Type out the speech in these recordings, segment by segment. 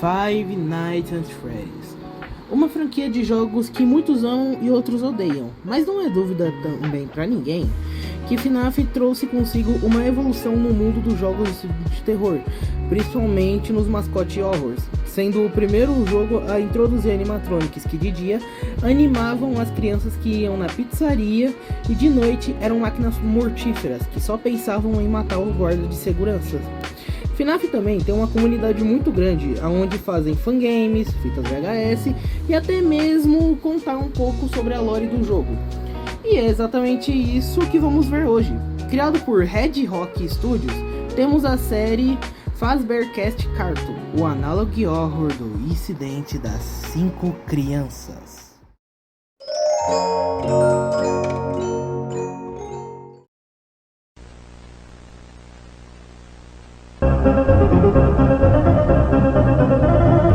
Five Nights at Freddy's, uma franquia de jogos que muitos amam e outros odeiam, mas não é dúvida também para ninguém que FNAF trouxe consigo uma evolução no mundo dos jogos de terror, principalmente nos mascote horrors, sendo o primeiro jogo a introduzir animatronics que de dia animavam as crianças que iam na pizzaria e de noite eram máquinas mortíferas que só pensavam em matar os guardas de segurança. FNAF também tem uma comunidade muito grande, onde fazem fangames, fitas VHS e até mesmo contar um pouco sobre a lore do jogo. E é exatamente isso que vamos ver hoje. Criado por Red Rock Studios, temos a série Fazbear Cast Cartoon, o analog horror do incidente das 5 crianças.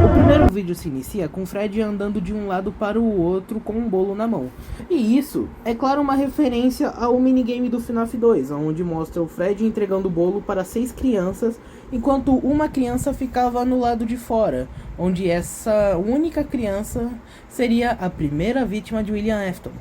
O primeiro vídeo se inicia com Fred andando de um lado para o outro com um bolo na mão. E isso é claro uma referência ao minigame do FNAF 2, onde mostra o Fred entregando o bolo para 6 crianças, enquanto uma criança ficava no lado de fora, onde essa única criança seria a primeira vítima de William Afton.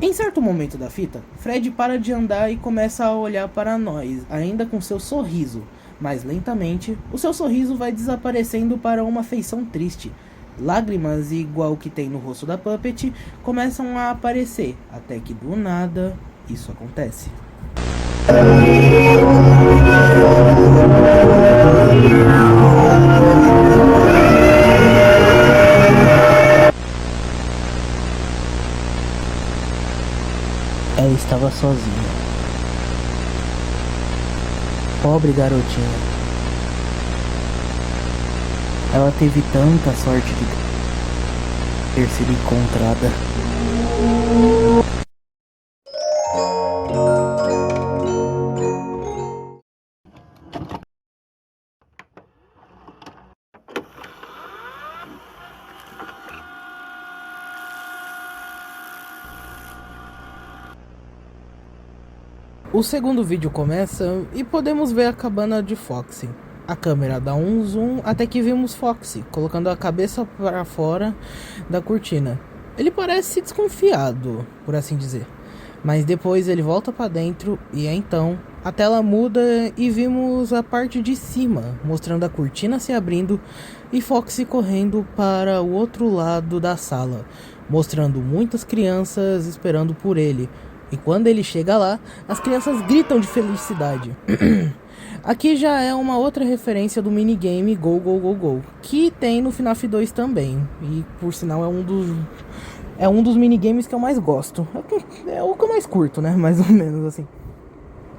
Em certo momento da fita, Fred para de andar e começa a olhar para nós, ainda com seu sorriso. Mas lentamente, o seu sorriso vai desaparecendo para uma feição triste. Lágrimas, igual que tem no rosto da Puppet, começam a aparecer, até que do nada, isso acontece. Ela estava sozinha. Pobre garotinha. Ela teve tanta sorte de ter sido encontrada. O segundo vídeo começa e podemos ver a cabana de Foxy. A câmera dá um zoom até que vimos Foxy colocando a cabeça para fora da cortina. Ele parece desconfiado, por assim dizer, mas depois ele volta para dentro e então a tela muda e vimos a parte de cima, mostrando a cortina se abrindo e Foxy correndo para o outro lado da sala, mostrando muitas crianças esperando por ele. E quando ele chega lá, as crianças gritam de felicidade. Aqui já é uma outra referência do minigame Go Go Go Go, que tem no FNAF 2 também. E por sinal é um dos minigames que eu mais gosto. É o que eu mais curto, né? Mais ou menos assim.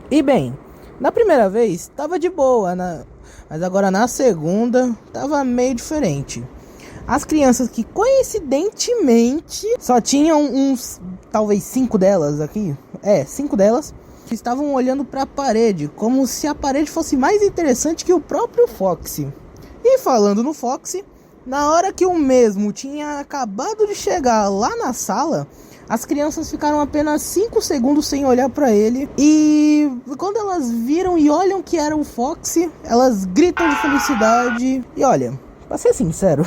E bem, na primeira vez tava de boa, mas agora na segunda tava meio diferente. As crianças que coincidentemente só tinham uns, talvez 5 delas aqui, 5 delas, que estavam olhando para a parede, como se a parede fosse mais interessante que o próprio Foxy. E falando no Foxy, na hora que o mesmo tinha acabado de chegar lá na sala, as crianças ficaram apenas 5 segundos sem olhar para ele. E quando elas viram e olham que era o Foxy, elas gritam de felicidade. E olha, pra ser sincero,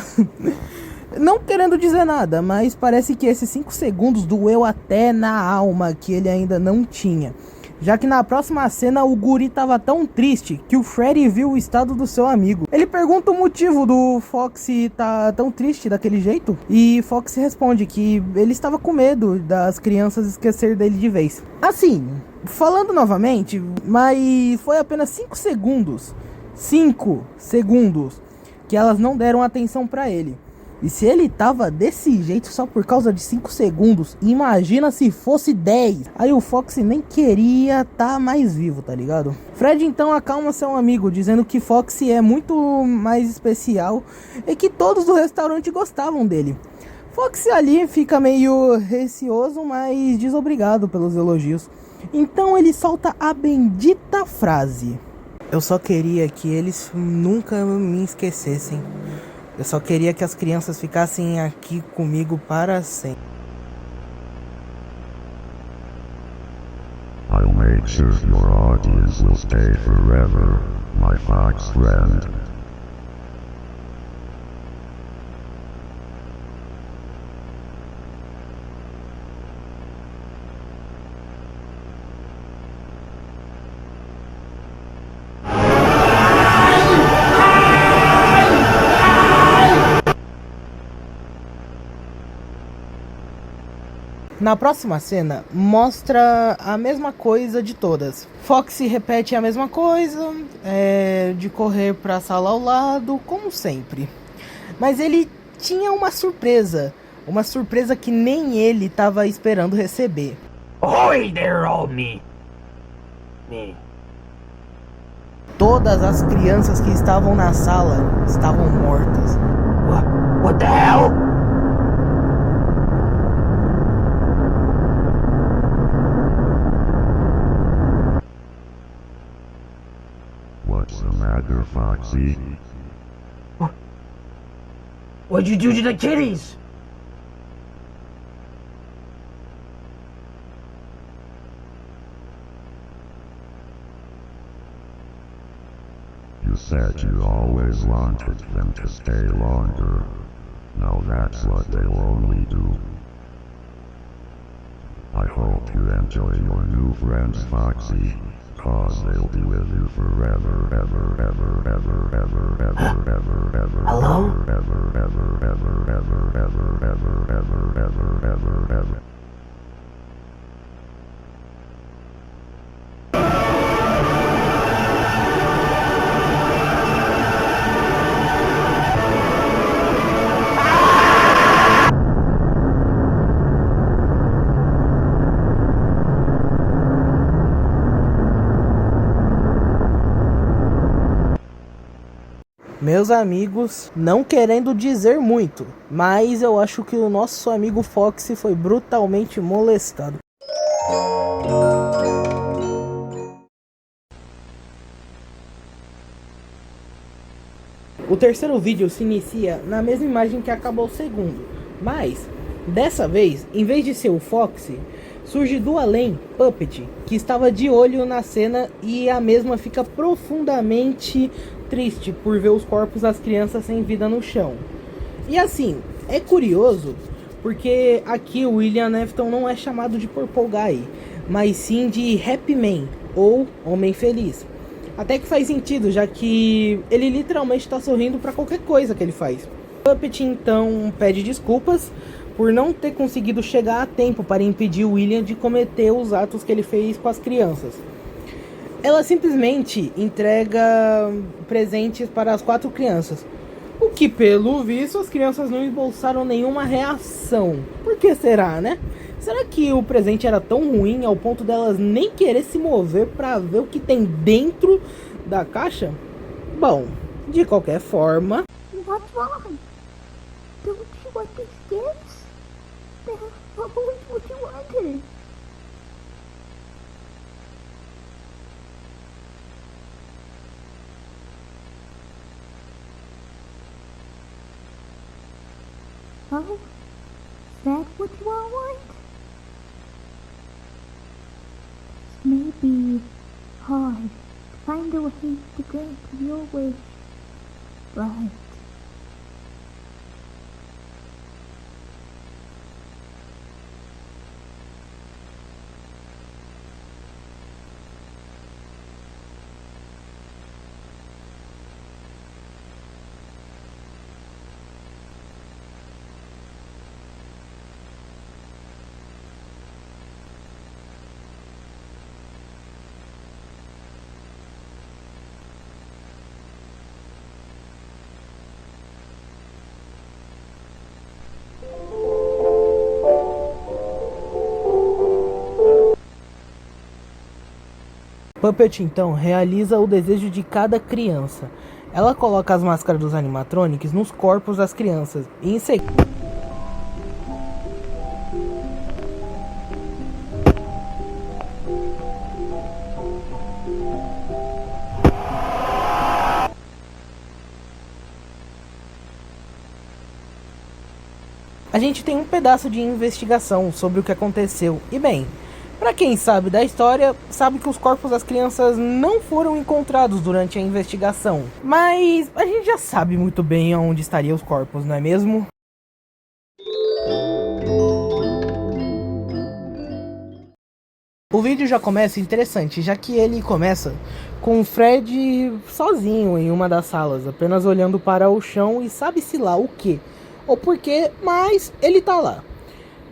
não querendo dizer nada, mas parece que esses 5 segundos doeu até na alma que ele ainda não tinha. Já que na próxima cena o guri tava tão triste que o Freddy viu o estado do seu amigo. Ele pergunta o motivo do Foxy tá tão triste daquele jeito. E Foxy responde que ele estava com medo das crianças esquecer dele de vez. Assim, falando novamente, mas foi apenas 5 segundos. 5 segundos que elas não deram atenção pra ele. E se ele tava desse jeito só por causa de 5 segundos, imagina se fosse 10. Aí o Foxy nem queria tá mais vivo, tá ligado? Fred então acalma seu amigo, dizendo que Foxy é muito mais especial e que todos do restaurante gostavam dele. Foxy ali fica meio receoso, mas diz obrigado pelos elogios. Então ele solta a bendita frase: eu só queria que eles nunca me esquecessem. Eu só queria que as crianças ficassem aqui comigo para sempre. I'll make sure your audience will stay forever, my fox friend. Na próxima cena, mostra a mesma coisa de todas. Foxy repete a mesma coisa, de correr para a sala ao lado, como sempre. Mas ele tinha uma surpresa que nem ele estava esperando receber. Ahoy there, old me. Todas as crianças que estavam na sala estavam mortas. What the hell? What's the matter, Foxy? What'd you do to the kitties? You said you always wanted them to stay longer. Now that's what they'll only do. I hope you enjoy your new friends, Foxy, 'cause they'll be with you forever, ever, ever, ever, ever, ever, ever, ever, Hello? ever, ever, ever, ever, ever, ever, ever, ever, ever, ever, ever. Meus amigos, não querendo dizer muito, mas eu acho que o nosso amigo Foxy foi brutalmente molestado. O terceiro vídeo se inicia na mesma imagem que acabou o segundo, mas dessa vez, em vez de ser o Foxy, surge do além Puppet, que estava de olho na cena, e a mesma fica profundamente triste por ver os corpos das crianças sem vida no chão. E assim, é curioso porque aqui o William Afton não é chamado de Purple Guy, mas sim de Happy Man, ou Homem Feliz. Até que faz sentido, já que ele literalmente está sorrindo para qualquer coisa que ele faz. Puppet então pede desculpas por não ter conseguido chegar a tempo para impedir o William de cometer os atos que ele fez com as crianças. Ela simplesmente entrega presentes para as 4 crianças, o que, pelo visto, as crianças não esboçaram nenhuma reação. Por que será, né? Será que o presente era tão ruim ao ponto delas nem querer se mover para ver o que tem dentro da caixa? Bom, de qualquer forma... What's wrong? Don't you want these gifts? They're always what you wanted. Oh, is that what you all want? This may be hard to find a way to grant your wish, but Puppet então realiza o desejo de cada criança. Ela coloca as máscaras dos animatronics nos corpos das crianças e em seguida... a gente tem um pedaço de investigação sobre o que aconteceu. E bem, para quem sabe da história, sabe que os corpos das crianças não foram encontrados durante a investigação. Mas a gente já sabe muito bem onde estariam os corpos, não é mesmo? O vídeo já começa interessante, já que ele começa com o Fred sozinho em uma das salas, apenas olhando para o chão e sabe-se lá o que ou porquê, mas ele tá lá.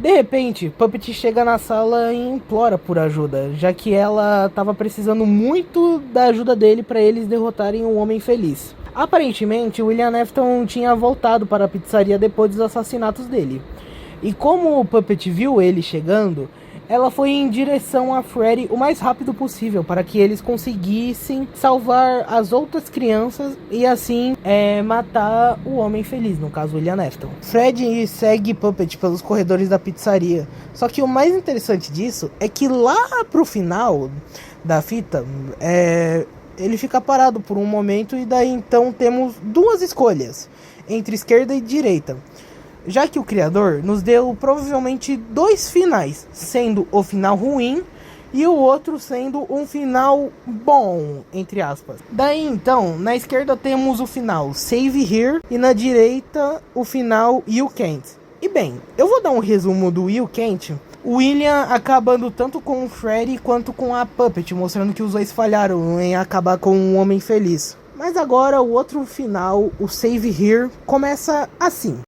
De repente, Puppet chega na sala e implora por ajuda, já que ela estava precisando muito da ajuda dele para eles derrotarem o Homem Feliz. Aparentemente, William Afton tinha voltado para a pizzaria depois dos assassinatos dele. E como o Puppet viu ele chegando, ela foi em direção a Freddy o mais rápido possível para que eles conseguissem salvar as outras crianças e assim matar o Homem Feliz, no caso William Afton. Freddy segue Puppet pelos corredores da pizzaria, só que o mais interessante disso é que lá pro final da fita, ele fica parado por um momento e daí então temos duas escolhas, entre esquerda e direita. Já que o criador nos deu provavelmente dois finais, sendo o final ruim e o outro sendo um final bom, entre aspas. Daí então, na esquerda temos o final Save Here e na direita o final You Can't. E bem, eu vou dar um resumo do You Can't. O William acabando tanto com o Freddy quanto com a Puppet, mostrando que os dois falharam em acabar com um Homem Feliz. Mas agora o outro final, o Save Here, começa assim.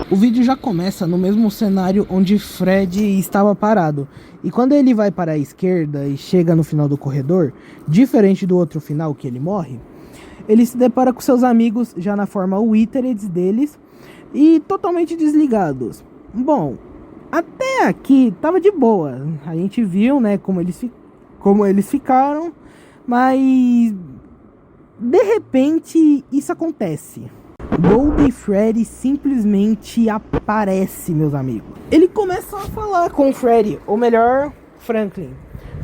O vídeo já começa no mesmo cenário onde Freddy estava parado. E quando ele vai para a esquerda e chega no final do corredor, diferente do outro final que ele morre, ele se depara com seus amigos já na forma Withered deles e totalmente desligados. Bom, até aqui tava de boa. A gente viu, né, como eles ficaram, mas de repente isso acontece. Golden Freddy simplesmente aparece, meus amigos. Ele começa a falar com o Freddy, ou melhor, Franklin.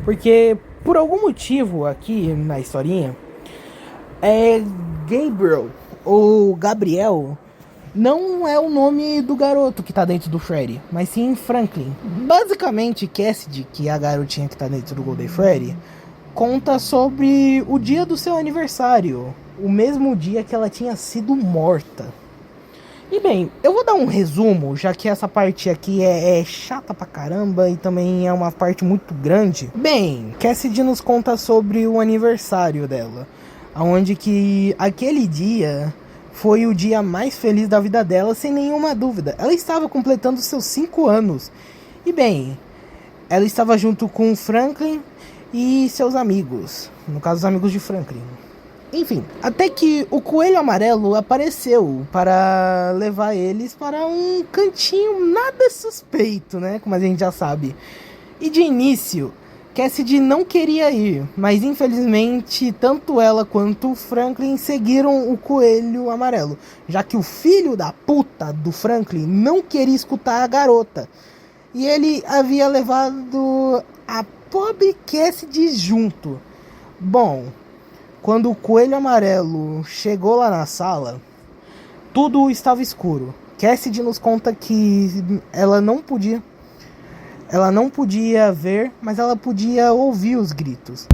Porque, por algum motivo aqui na historinha, Gabriel, ou Gabriel, não é o nome do garoto que tá dentro do Freddy, mas sim Franklin. Basicamente, Cassidy, que é a garotinha que tá dentro do Golden Freddy, conta sobre o dia do seu aniversário. O mesmo dia que ela tinha sido morta. E bem, eu vou dar um resumo, já que essa parte aqui é chata pra caramba e também é uma parte muito grande. Bem, Cassidy nos conta sobre o aniversário dela, onde que aquele dia foi o dia mais feliz da vida dela, sem nenhuma dúvida. Ela estava completando seus 5 anos. E bem, ela estava junto com Franklin e seus amigos, no caso os amigos de Franklin. Enfim, até que o Coelho Amarelo apareceu para levar eles para um cantinho nada suspeito, né? Como a gente já sabe. E de início, Cassidy não queria ir, mas infelizmente tanto ela quanto o Franklin seguiram o Coelho Amarelo, já que o filho da puta do Franklin não queria escutar a garota. E ele havia levado a pobre Cassidy junto. Bom, quando o Coelho Amarelo chegou lá na sala, tudo estava escuro. Cassidy nos conta que ela não podia ver, mas ela podia ouvir os gritos.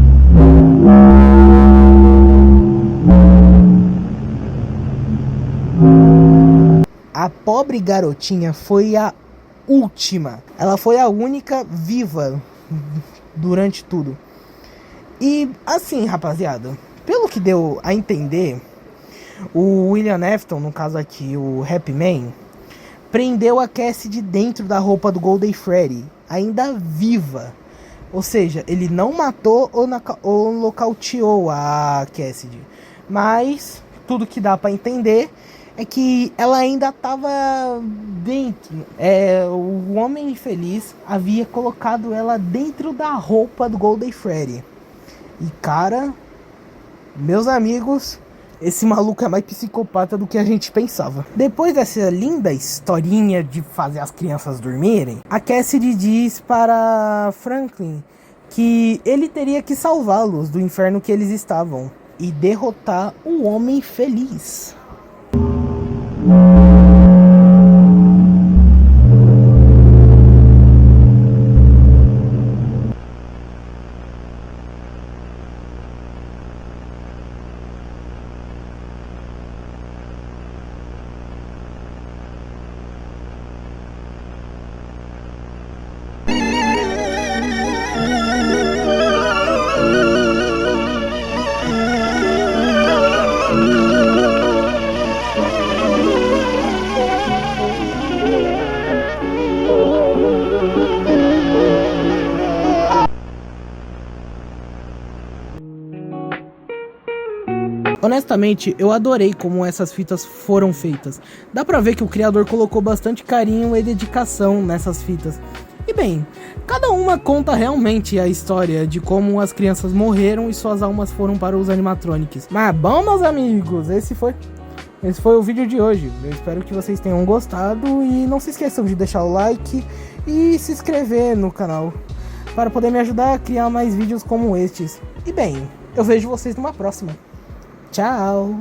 A pobre garotinha foi a última. Ela foi a única viva durante tudo. E assim, rapaziada, pelo que deu a entender, o William Afton, no caso aqui o Happy Man, prendeu a Cassidy dentro da roupa do Golden Freddy, ainda viva. Ou seja, ele não matou ou nocauteou a Cassidy. Mas tudo que dá pra entender é que ela ainda estava dentro. O Homem Infeliz havia colocado ela dentro da roupa do Golden Freddy. E cara, meus amigos, esse maluco é mais psicopata do que a gente pensava. Depois dessa linda historinha de fazer as crianças dormirem, a Cassidy diz para Franklin que ele teria que salvá-los do inferno que eles estavam e derrotar o Homem Feliz. Honestamente, eu adorei como essas fitas foram feitas. Dá pra ver que o criador colocou bastante carinho e dedicação nessas fitas. E bem, cada uma conta realmente a história de como as crianças morreram e suas almas foram para os animatronics. Mas bom, meus amigos, esse foi o vídeo de hoje. Eu espero que vocês tenham gostado e não se esqueçam de deixar o like e se inscrever no canal para poder me ajudar a criar mais vídeos como estes. E bem, eu vejo vocês numa próxima. Tchau!